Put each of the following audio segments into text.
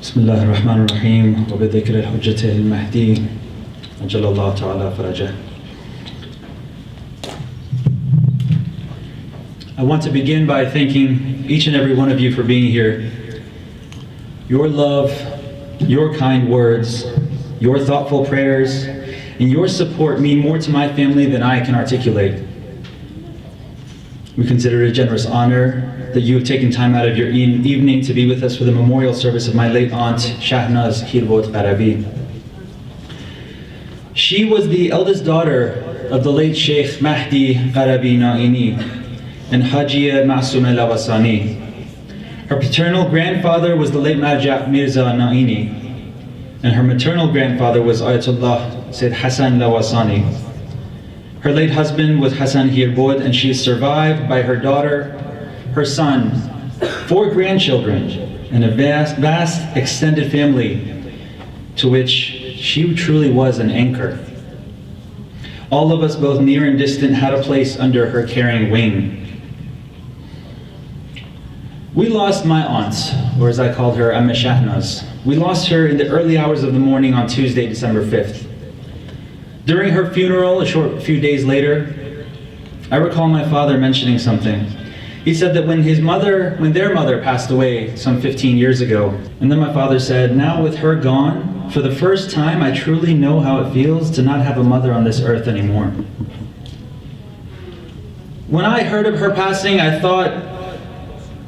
بسم الله الرحمن الرحيم وبذكر الحجة المهدي أجل الله تعالى فرجه. I want to begin by thanking each and every one of you for being here. Your love, your kind words, your thoughtful prayers, and your support mean more to my family than I can articulate. We consider it a generous honor that you have taken time out of your evening to be with us for the memorial service of my late aunt, Shahnaz Hirbot Gharavi. She was the eldest daughter of the late Sheikh Mahdi Gharavi Naini and Hajia Masuma Lawasani. Her paternal grandfather was the late Marja Mirza Naini, and her maternal grandfather was Ayatollah Sayyid Hassan Lawasani. Her late husband was Hassan Hirbot, and she is survived by her daughter, her son, 4 grandchildren, and a vast extended family to which she truly was an anchor. All of us, both near and distant, had a place under her caring wing. We lost my aunt, or as I called her, Amma Shahnaz. We lost her in the early hours of the morning on Tuesday, December 5th. During her funeral, a few days later, I recall my father mentioning something. He said that when their mother passed away some 15 years ago, and then my father said, now with her gone, for the first time I truly know how it feels to not have a mother on this earth anymore. When I heard of her passing, I thought,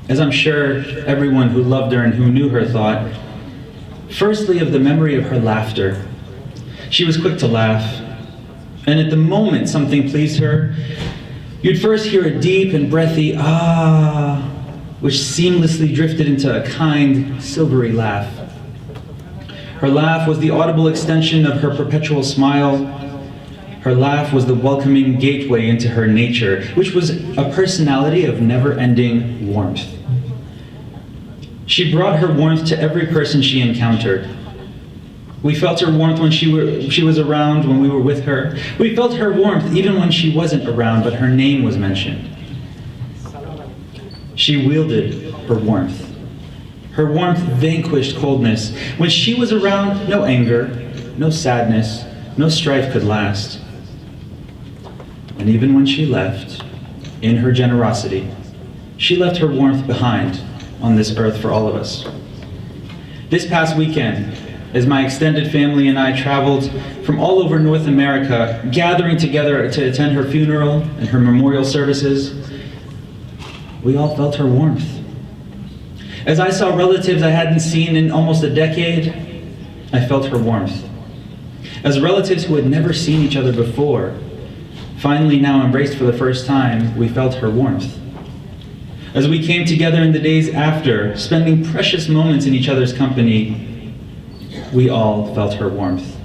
as I'm sure everyone who loved her and who knew her thought, firstly of the memory of her laughter. She was quick to laugh, and at the moment something pleased her, you'd first hear a deep and breathy ah, which seamlessly drifted into a kind, silvery laugh. Her laugh was the audible extension of her perpetual smile. Her laugh was the welcoming gateway into her nature, which was a personality of never-ending warmth. She brought her warmth to every person she encountered. We felt her warmth when she was around, when we were with her. We felt her warmth even when she wasn't around, but her name was mentioned. She wielded her warmth. Her warmth vanquished coldness. When she was around, no anger, no sadness, no strife could last. And even when she left, in her generosity, she left her warmth behind on this earth for all of us. This past weekend, as my extended family and I traveled from all over North America, gathering together to attend her funeral and her memorial services, we all felt her warmth. As I saw relatives I hadn't seen in almost a decade, I felt her warmth. As relatives who had never seen each other before, finally now embraced for the first time, we felt her warmth. As we came together in the days after, spending precious moments in each other's company, we all felt her warmth.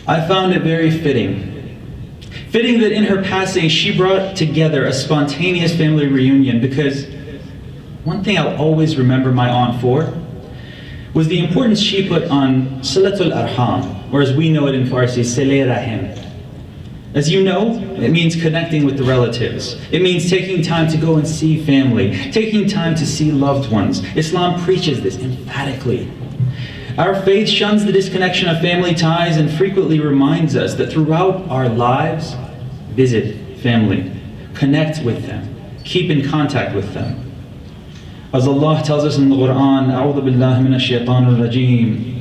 I found it very fitting that in her passing she brought together a spontaneous family reunion, because one thing I'll always remember my aunt for was the importance she put on Salatul Arham, or as we know it in Farsi, Sile Rahim. As you know, it means connecting with the relatives. It means taking time to go and see family, taking time to see loved ones. Islam preaches this emphatically. Our faith shuns the disconnection of family ties and frequently reminds us that throughout our lives, visit family, connect with them, keep in contact with them. As Allah tells us in the Quran, أعوذ بالله من الشيطان الرجيم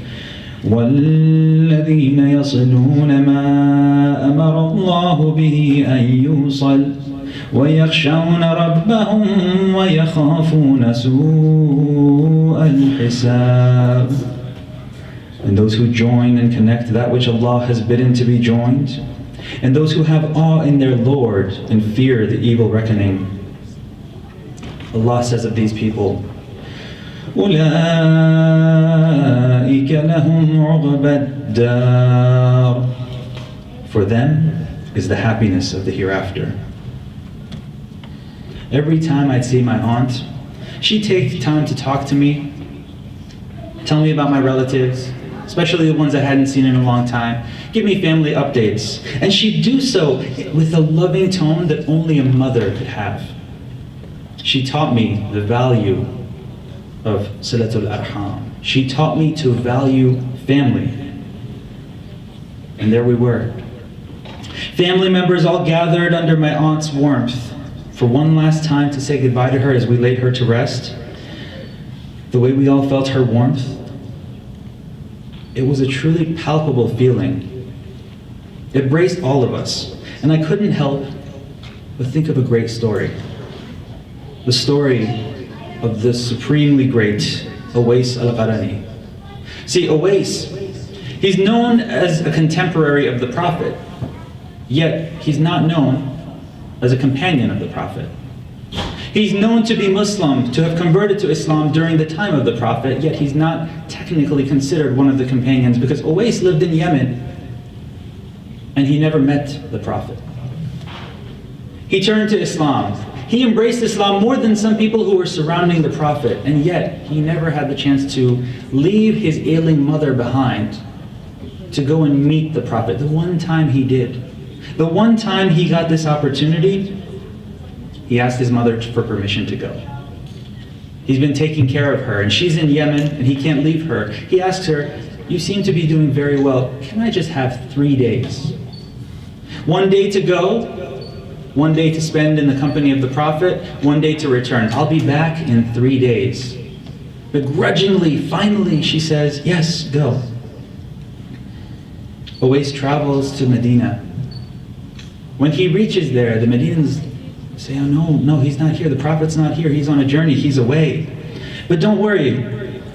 والذين يصلون ما أمر الله به أن يوصل ويخشون ربهم ويخافون سوء الحساب. And those who join and connect that which Allah has bidden to be joined, and those who have awe in their Lord and fear the evil reckoning. Allah says of these people, أُولَٰئِكَ لَهُمْ عُقْبَى الدَّارِ. For them is the happiness of the hereafter. Every time I'd see my aunt, she'd take time to talk to me, tell me about my relatives, especially the ones I hadn't seen in a long time, give me family updates. And she'd do so with a loving tone that only a mother could have. She taught me the value of Silatul Arham. She taught me to value family. And there we were. Family members all gathered under my aunt's warmth for one last time to say goodbye to her as we laid her to rest. The way we all felt her warmth, it was a truly palpable feeling. It braced all of us, and I couldn't help but think of a great story. The story of the supremely great Uwais al-Qarani. See, Uwais, he's known as a contemporary of the Prophet, yet he's not known as a companion of the Prophet. He's known to be Muslim, to have converted to Islam during the time of the Prophet, yet he's not technically considered one of the companions because Uwais lived in Yemen and he never met the Prophet. He turned to Islam. He embraced Islam more than some people who were surrounding the Prophet, and yet he never had the chance to leave his ailing mother behind to go and meet the Prophet. The one time he did. The one time he got this opportunity, he asked his mother for permission to go. He's been taking care of her, and she's in Yemen, and he can't leave her. He asks her, "You seem to be doing very well. Can I just have 3 days? 1 day to go, 1 day to spend in the company of the Prophet, 1 day to return. I'll be back in 3 days." Begrudgingly, finally, she says, "Yes, go." Uwais travels to Medina. When he reaches there, the Medians say, "Oh no, he's not here. The Prophet's not here. He's on a journey. He's away. But don't worry,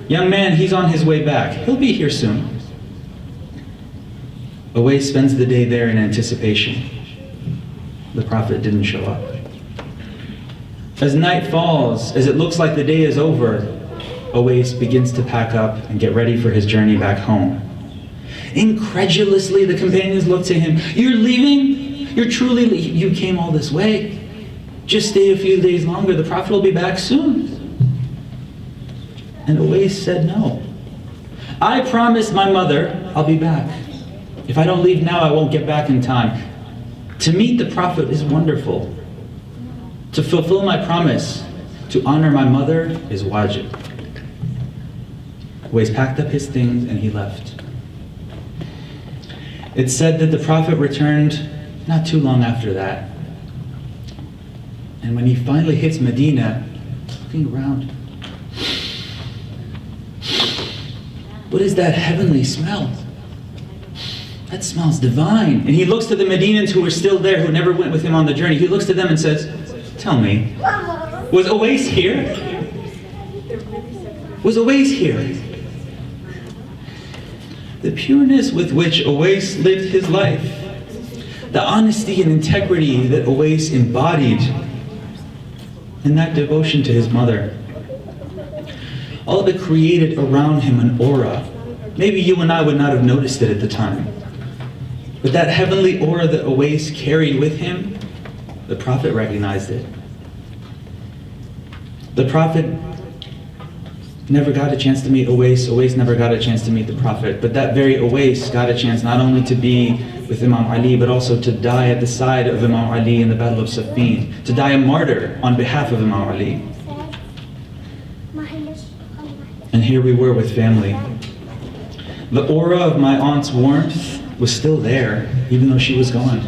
young man, he's on his way back. He'll be here soon." Uwais spends the day there in anticipation. The Prophet didn't show up. As night falls, as it looks like the day is over, Uwais begins to pack up and get ready for his journey back home. Incredulously, the companions look to him. "You're leaving? You came all this way. Just stay a few days longer. The Prophet will be back soon." And Uwais said, "No. I promised my mother I'll be back. If I don't leave now, I won't get back in time. To meet the Prophet is wonderful. To fulfill my promise, to honor my mother is wajib." Uwais packed up his things and he left. It's said that the Prophet returned not too long after that. And when he finally hits Medina, looking around, what is that heavenly smell? That smells divine. And he looks to the Medinans who were still there, who never went with him on the journey. He looks to them and says, "Tell me, was Uwais here? Was Uwais here?" The pureness with which Uwais lived his life, the honesty and integrity that Uwais embodied, and that devotion to his mother, all of it created around him an aura. Maybe you and I would not have noticed it at the time. But that heavenly aura that Uwais carried with him, the Prophet recognized it. The Prophet never got a chance to meet Uwais. Uwais never got a chance to meet the Prophet. But that very Uwais got a chance not only to be with Imam Ali, but also to die at the side of Imam Ali in the Battle of Siffin, to die a martyr on behalf of Imam Ali. And here we were with family. The aura of my aunt's warmth was still there, even though she was gone.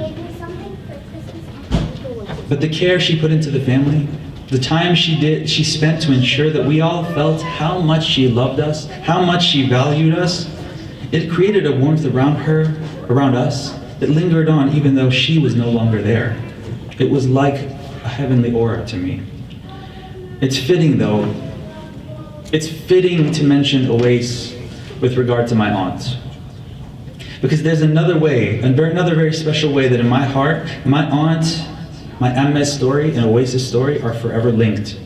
But the care she put into the family, the time she spent to ensure that we all felt how much she loved us, how much she valued us, it created a warmth around us, that lingered on even though she was no longer there. It was like a heavenly aura to me. It's fitting though, it's fitting to mention Uwais with regard to my aunt. Because there's another way, another very special way that in my heart, my aunt, my Amma's story and Uwais' story are forever linked.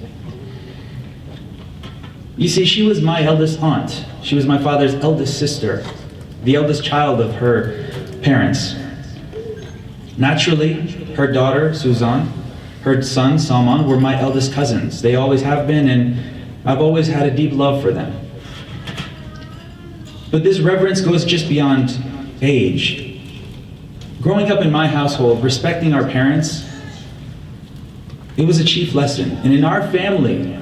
You see, she was my eldest aunt. She was my father's eldest sister, the eldest child of her parents. Naturally, her daughter, Suzanne, her son, Salman, were my eldest cousins. They always have been, and I've always had a deep love for them. But this reverence goes just beyond age. Growing up in my household, respecting our parents, it was a chief lesson. And in our family,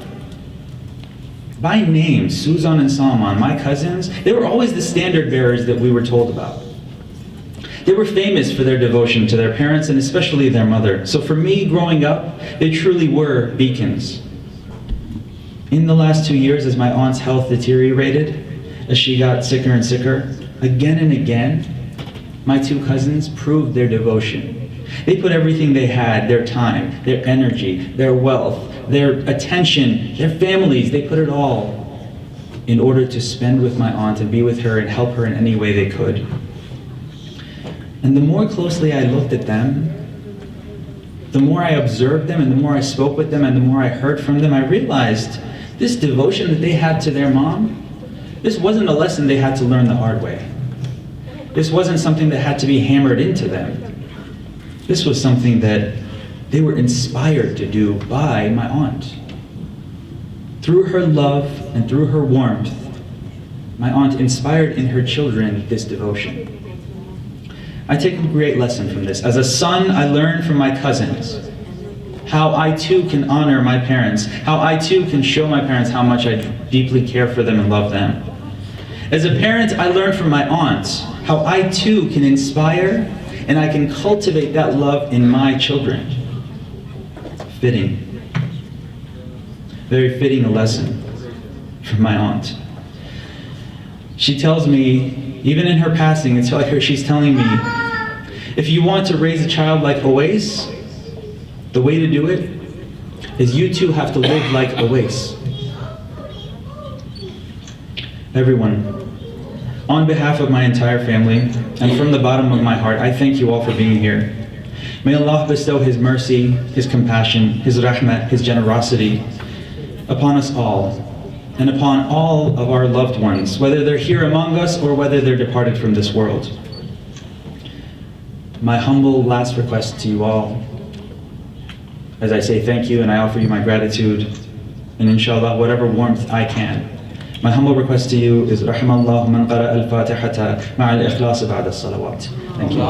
By name, Suzan and Salman, my cousins, they were always the standard bearers that we were told about. They were famous for their devotion to their parents and especially their mother. So for me, growing up, they truly were beacons. In the last 2 years, as my aunt's health deteriorated, as she got sicker and sicker, again and again, my two cousins proved their devotion. They put everything they had, their time, their energy, their wealth, their attention, their families, they put it all in order to spend with my aunt and be with her and help her in any way they could. And the more closely I looked at them, the more I observed them and the more I spoke with them and the more I heard from them, I realized this devotion that they had to their mom, this wasn't a lesson they had to learn the hard way. This wasn't something that had to be hammered into them. This was something that they were inspired to do by my aunt. Through her love and through her warmth, my aunt inspired in her children this devotion. I take a great lesson from this. As a son, I learned from my cousins how I too can honor my parents, how I too can show my parents how much I deeply care for them and love them. As a parent, I learned from my aunt how I too can inspire and I can cultivate that love in my children. Fitting. Very fitting a lesson from my aunt. She tells me, even in her passing, it's like she's telling me, if you want to raise a child like Owais, the way to do it is you too have to live like Owais. Everyone, on behalf of my entire family, and from the bottom of my heart, I thank you all for being here. May Allah bestow His mercy, His compassion, His rahmah, His generosity upon us all, and upon all of our loved ones, whether they're here among us or whether they're departed from this world. My humble last request to you all, as I say thank you and I offer you my gratitude, and inshallah whatever warmth I can, my humble request to you is Rahimallahu man qara al-Fatihata ma'a al-ikhlas ba'da as-salawat. Thank you.